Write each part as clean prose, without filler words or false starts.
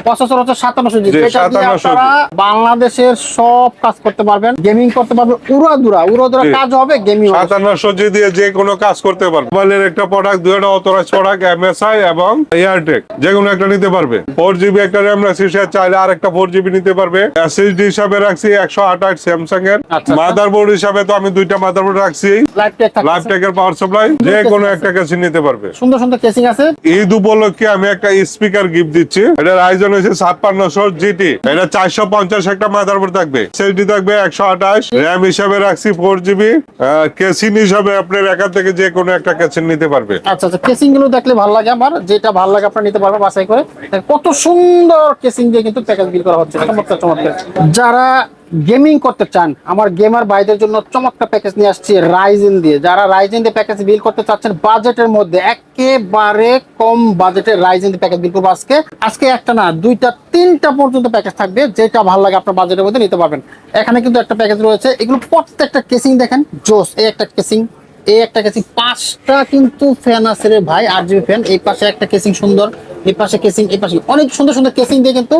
Processor হচ্ছে 5700 জি, যেটা দিয়ে আপনারা বাংলাদেশের সব কাজ করতে পারবেন, গেমিং করতে পারবেন, উড়াদুরা কাজ হবে, গেমিং 5700 জি দিয়ে যে কোনো কাজ করতে পারবে। মোবাইলের একটা প্রোডাক্ট, দুইটা অথরাইজ প্রোডাক্ট, এমএসআই এবং এয়ারটেক, যে কোনো একটা নিতে পারবে। 4GB একটা র‍্যাম রাখছি, সে চাইলে আরেকটা 4GB নিতে পারবে। এসএসডি হিসাবে রাখছি 128 স্যামসাং এর। মাদারবোর্ড হিসাবে তো আমি দুইটা মাদারবোর্ড রাখছি, লাইভটেকের পাওয়ার সাপ্লাই, যে কোনো একটা কেসিং নিতে পারবে। সুন্দর সুন্দর কেসিং আছে। ঈদ উপলক্ষে আমি একটা স্পিকার গিফট দিচ্ছি। এটা রাইজন হয়েছে 5600 জিটি। এটা 450 একটা মাদারবোর্ড থাকবে, এসএসডি থাকবে 128, র‍্যাম হিসাবে রাখছি 4GB। কেসিং হিসাবে আপনার এখান থেকে যে কোনো একটা কেসিং নিতে পারবে। আচ্ছা আচ্ছা, কেসিং গুলো দেখলে ভালো লাগে আমার, যেটা ভালো লাগে আপনারা নিতে পারবেন বাছাই করে। কত সুন্দর কেসিং দিয়ে কিন্তু প্যাকেজ বিল করা হচ্ছে, চমৎকার চমৎকার। যারা গেমিং করতে চান, আমার গেমার ভাইদের জন্য চমৎকার প্যাকেজ নিয়ে আসছি রাইজেন দিয়ে। যারা রাইজেন দিয়ে প্যাকেজ বিল করতে চাচ্ছেন বাজেটের মধ্যে, একেবারে কম বাজেটের রাইজেন দিয়ে প্যাকেজ বিল করবো আজকে একটা না, দুইটা তিনটা পর্যন্ত প্যাকেজ থাকবে, যেটা ভালো লাগে আপনার বাজেটের মধ্যে নিতে পারবেন। এখানে কিন্তু একটা প্যাকেজ রয়েছে, এগুলো প্রত্যেকটা কেসিং দেখেন জোস। এই একটা কেসিং, এই একটা কেসিং, 5টা কিন্তু ফ্যান আছে রে ভাই, RGB ফ্যান। এই পাশে একটা কেসিং সুন্দর, এই পাশে কেসিং, এই পাশে অনেক সুন্দর সুন্দর কেসিং দিয়ে কিন্তু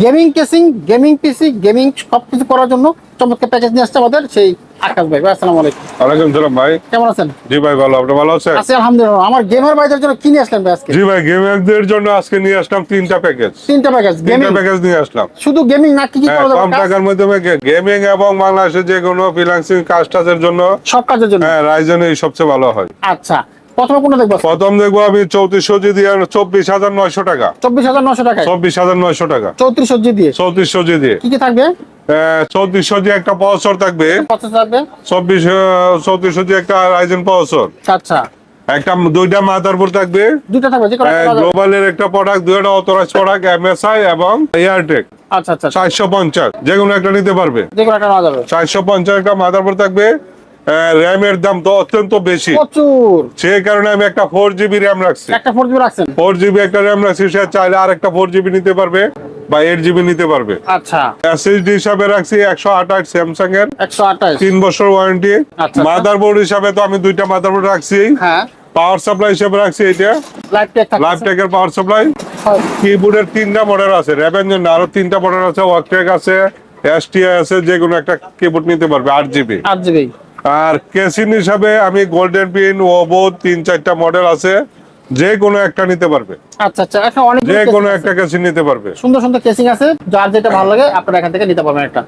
গেমিং কেসিং, গেমিং পিসি, গেমিং সবকিছু করার জন্য চমৎকার প্যাকেজ নিয়ে আসছে আমাদের সেই আকাশ ভাই। আসসালামু আলাইকুম। ওয়ালাইকুম সালাম ভাই, কেমন আছেন? জি ভাই ভালো, আপনি ভালো আছেন? আছি আলহামদুলিল্লাহ। আমার গেমার ভাইদের জন্য কি নিয়ে আসলেন ভাই আজকে? জি ভাই, গেমারদের জন্য আজকে নিয়ে আসলাম তিনটা প্যাকেজ। তিনটা প্যাকেজ নিয়ে আসলাম। শুধু গেমিং না, কি কি করা যাবে? কম টাকার মধ্যে গেমিং এবং বাংলাদেশে যে কোনো ফ্রিল্যান্সিং কাজের জন্য, সব কাজের জন্য রাইজন এই সবচেয়ে ভালো হয়। আচ্ছা, প্রথমে কোনটা দেখবো? প্রথম দেখবো আমি 3400 জি দিয়ে 24900 টাকা। 24900 টাকা? 24900 টাকা। 3400 জি দিয়ে? 3400 জি দিয়ে। কি কি থাকবে? 3400 জি একটা প্রসেসর থাকবে, 3400 জি একটা রাইজেন প্রসেসর। আচ্ছা, একটা দুইটা মাদারবোর্ড থাকবে, দুইটা থাকবে, যে কোনো একটা গ্লোবালের একটা প্রোডাক্ট, দুইটা অথরাইজ প্রোডাক্ট, এমএসআই এবং এয়ারটেক। আচ্ছা আচ্ছা, 450, যে কোনো একটা নিতে পারবে, যে কোনো একটা নেওয়া যাবে। 450 একটা মাদারবোর্ড থাকবে। র‍্যামের দাম তো অত্যন্ত বেশি, প্রচুর, সেই কারণে আমি একটা 4GB র‍্যাম রাখছি। একটা 4GB রাখছেন? 4GB একটা র‍্যাম রাখছি, সে চাইলে আরেকটা 4GB নিতে পারবে বা 8GB নিতে পারবে। আচ্ছা, এসএসডি হিসাবে রাখছি 128 স্যামসাং এর, 128, 3 বছর ওয়ারেন্টি। মাদারবোর্ড হিসাবে তো আমি দুইটা মাদারবোর্ড রাখছি। হ্যাঁ, পাওয়ার সাপ্লাই হিসেবে রাখছি এটা লাইভটেকের পাওয়ার সাপ্লাই। কিবোর্ডের 3টা মডেল আছে, র‍্যাবের জন্য আরো 3টা মডেল আছে, ওয়াকটেক আছে, এসটিআই আছে, যে কোনো একটা কিবোর্ড নিতে পারবে 8GB। আর কেসিং হিসাবে আমি গোল্ডেন পিন, ওভো 3-4টা মডেল আছে, যে কোনো একটা নিতে পারবে। আচ্ছা আচ্ছা, এখন অনেক যে কোনো একটা কেসিং নিতে পারবে, সুন্দর সুন্দর কেসিং আছে, যার যেটা ভালো লাগে আপনারা এখান থেকে নিতে পারবেন একটা।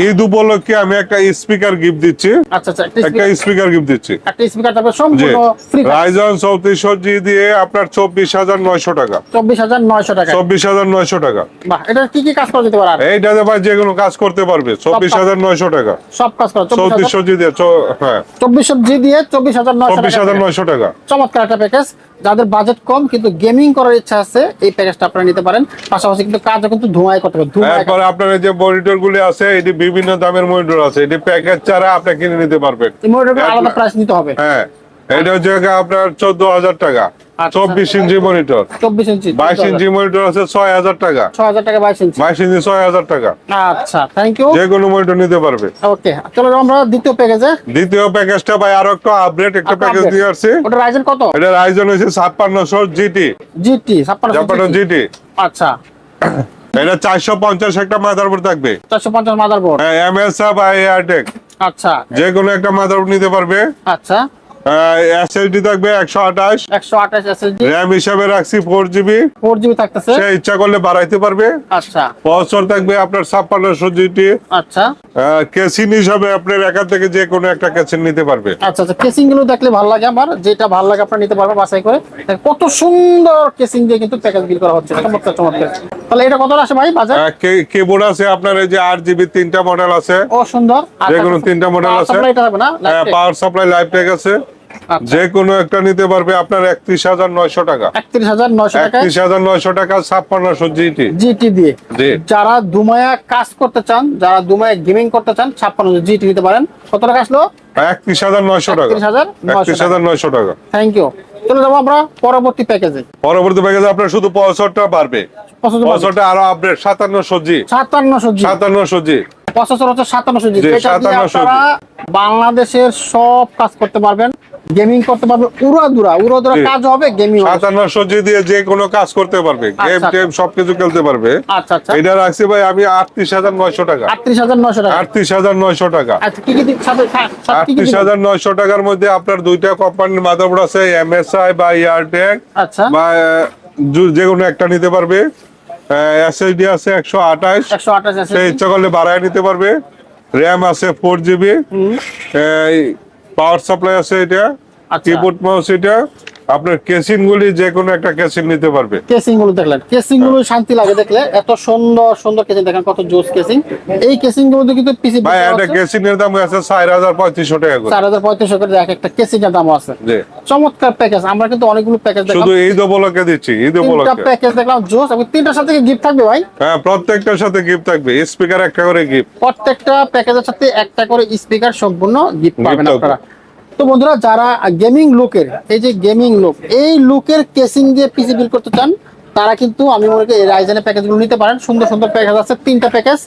ঈদ উপলক্ষে আমি একটা স্পিকার গিফট দিচ্ছি। আচ্ছা আচ্ছা, একটা স্পিকার গিফট দিচ্ছি, একটা স্পিকার থাকবে সম্পূর্ণ ফ্রি। রাইজন 3400 জি দিয়ে আপনার 24900 টাকা। 24900 টাকা? 24900 টাকা। বাহ, এটা কি কি কাজ করা যেতে পারে? এইটাতে ভাই যে কোনো কাজ করতে পারবে, 24900 টাকা। সব কাজ করা 3400 জি দিয়ে, হ্যাঁ 2400 জি দিয়ে 24900 টাকা। চমৎকার একটা প্যাকেজ। যাদের বাজেট কম কিন্তু গেমিং করার ইচ্ছা আছে, এই প্যাকেজটা আপনারা নিতে পারেন। পাশাপাশি কিন্তু কাজও কিন্তু ধোঁয়ায় করতে পারবেন। এরপর আপনার যে মনিটর গুলি আছে, এটি বিভিন্ন দামের মনিটর আছে, এটি প্যাকেজ ছাড়া আপনি কিনে নিতে পারবেন। এই মনিটরগুলো আলাদা প্রাইস নিতে হবে। হ্যাঁ, এটা হচ্ছে আপনার 14000 টাকা। 24 ইঞ্চি মনিটর, 24 ইঞ্চি, 22 ইঞ্চি মনিটর আছে 6000 টাকা। 6000 টাকা 22 ইঞ্চি? 22 ইঞ্চি 6000 টাকা। আচ্ছা, থ্যাংক ইউ। যে কোনো মনিটর নিতে পারবে। ওকে, চলো আমরা দ্বিতীয় প্যাকেজে। দ্বিতীয় প্যাকেজটা ভাই আরো একটু আপডেট একটা প্যাকেজ দিয়ে আসছে। ওটা রাইজেন কত? এটা রাইজন হচ্ছে 5600 জিটি। GT 5600 GT. আচ্ছা, এটা 450 একটা মাদারবোর্ড থাকবে, 450 মাদারবোর্ড, এমএসআই বা এয়ারটেক। আচ্ছা, যে কোনো একটা মাদারবোর্ড নিতে পারবে। আচ্ছা, এসএসডি থাকবে 128 এসএসডি, র‍্যাম হিসাবে রাখছি 4GB। 4GB থাকতেছে, সে ইচ্ছা করলে বাড়াইতে পারবে। আচ্ছা, প্রসেসর থাকবে আপনার 5600 জিটি। আচ্ছা, কেসিং হিসাবে আপনার এখান থেকে যে কোনো একটা কেসিং নিতে পারবে। আচ্ছা আচ্ছা, কেসিং গুলো দেখলে ভালো লাগে আমার, যেটা ভালো লাগে আপনারা নিতে পারবেন বাছাই করে। কত সুন্দর কেসিং দিয়ে কিন্তু প্যাকেজ বিল করা হচ্ছে, চমৎকার চমৎকার। তাহলে এটা কত আসে ভাই বাজার? কিবোর্ড আছে আপনার এই যে 8GB 3টা মডেল আছে। ও সুন্দর, যে কোনো 3টা মডেল আছে। পাওয়ার সাপ্লাই লাইভটেক আছে, যে কোনো একটা নিতে পারবে আপনার 31900 টাকা। 31900 টাকা? 31900 টাকা 5600 জিটি। জিটি দিয়ে যারা দুমায়া কাজ করতে চান, যারা দুমায়া গেমিং করতে চান, 5600 জিটি নিতে পারেন। কত টাকা আসলো? 31900 টাকা। 31900 টাকা। Thank you. চলে যাবো আমরা পরবর্তী প্যাকেজে। পরবর্তী প্যাকেজে আপনার শুধু প্রসেসরটা বাড়বে, প্রসেসরটা আরো আপডেট 5700 জি। 5700 জি প্রসেসর হচ্ছে 5700 জি, যেটা দিয়ে আপনারা বাংলাদেশের সব কাজ করতে পারবেন, গেমিং করতে পারবে, উড়াদুরা কাজ হবে, গেমিং 5700 দিয়ে যে কোনো কাজ করতে পারবে, গেম টেম সবকিছু খেলতে পারবে। আচ্ছা আচ্ছা, এটা রাখছি ভাই আমি 38900 টাকা। 38900 টাকা। 38900 টাকা। আচ্ছা, কি কি সাথে 38900 টাকার মধ্যে আপনার দুইটা কোম্পানির মাদারবোর্ড আছে, এমএসআই বা এয়ারটেক, আচ্ছা, বা যে কোনো একটা নিতে পারবে। এসএসডি আছে 128, আছে, সেই ইচ্ছা করলে বাড়ায় নিতে পারবে। র্যাম আছে 4GB, পাওয়ার সাপ্লাই আছে এটা, আচ্ছা। কিবোর্ড মাউস এটা। আপনার কেসিং গুলি যে কোনো একটা কেসিং নিতে পারবে। কেসিং গুলো দেখলেন, কেসিং গুলো শান্তি লাগে দেখলে, এত সুন্দর সুন্দর কেসিং, দেখেন কত জোস কেসিং। এই কেসিং গুলো কিন্তু পিসি ভাই একটা কেসিং এর দাম আছে 4500 টাকা করে। 4500 করে এক একটা কেসিং এর দাম আছে। জি, চমৎকার প্যাকেজ। আমরা কিন্তু অনেকগুলো প্যাকেজ দেখলাম, শুধু ঈদ উপলক্ষে দিচ্ছি, ঈদ তিনটা উপলক্ষে। প্যাকেজ দেখলাম জোস, এবং তিনটার সাথে গিফট থাকবে ভাই। হ্যাঁ, প্রত্যেকটার সাথে গিফট থাকবে, স্পিকার একটা করে গিফট। প্রত্যেকটা প্যাকেজের সাথে একটা করে স্পিকার সম্পূর্ণ গিফট পাবেন থাকবে। আপনারা। তো বন্ধুরা, যারা গেমিং লুকের, এই যে গেমিং লুক, এই লুকের কেসিং দিয়ে পিসি বিল করতে চান, তারা কিন্তু আমি মনে করি এই রাইজেনের প্যাকেজগুলো নিতে পারেন। সুন্দর সুন্দর প্যাকেজ আছে, তিনটা প্যাকেজ।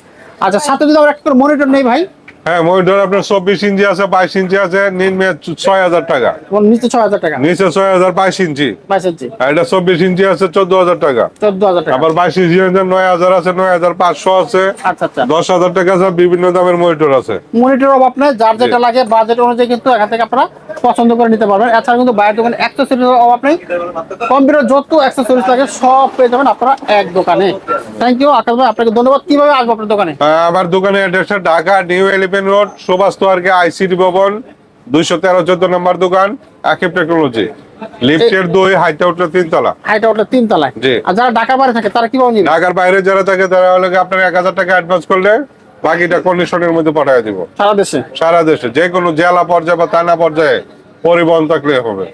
আচ্ছা, সাথে যদি আমরা একটা করে মনিটর নেই ভাই, হ্যাঁ, মনিটর আপনার 24 ইঞ্চি আছে, 22 ইঞ্চি আছে, নিম্নে 6000 টাকা, নিচে 6000 টাকা, নিচে 6000, 22 ইঞ্চি। 22 ইঞ্চি আর এটা 24 ইঞ্চি আছে 14000 টাকা, 14000 টাকা। আবার 22 ইঞ্চি আছে 9000 আছে, 9500 আছে, আচ্ছা আচ্ছা, 10000 টাকা আছে, বিভিন্ন দামের মনিটর আছে। মনিটর অভাব নেই, যার যেটা লাগে বাজেট অনুযায়ী কিন্তু এখান থেকে আপনারা পছন্দ করে নিতে পারবেন। এছাড়া কিন্তু বাইরের দোকানে অ্যাক্সেসরিজ অভাব নেই, কম্পিউটার যত অ্যাক্সেসরিজ লাগে সব পেয়ে যাবেন আপনারা এক দোকানে। থ্যাংক ইউ আকাশ ভাই, আপনাকে ধন্যবাদ। কিভাবে আসবো আপনার দোকানে? আমার দোকানের অ্যাড্রেসটা Dhaka new elephant road, Subhash তোয়ারকে আইসিডি ভবন, 213-14 নম্বর দোকান, আকিব টেকনোলজি। লিফটের 2, হাইট আউটের 3 তলা। হাইট আউটলেট 3 তলায়। জি। আর যারা ঢাকার বাইরে থাকে তারা কিভাবে নিবে? ঢাকার বাইরে যারা থাকে তারা হলে আপনার 1000 টাকা অ্যাডভান্স করলে বাকিটা কন্ডিশনের মধ্যে পাঠিয়ে দিব। সারা দেশে? সারা দেশে যে কোনো জেলা পর্যায়ে বা থানা পর্যায়ে পরিবহন থাকলে হবে।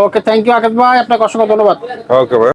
ওকে, থ্যাংক ইউ আকাশ ভাই, আপনাকে অসংখ্য ধন্যবাদ। ওকে ভাই।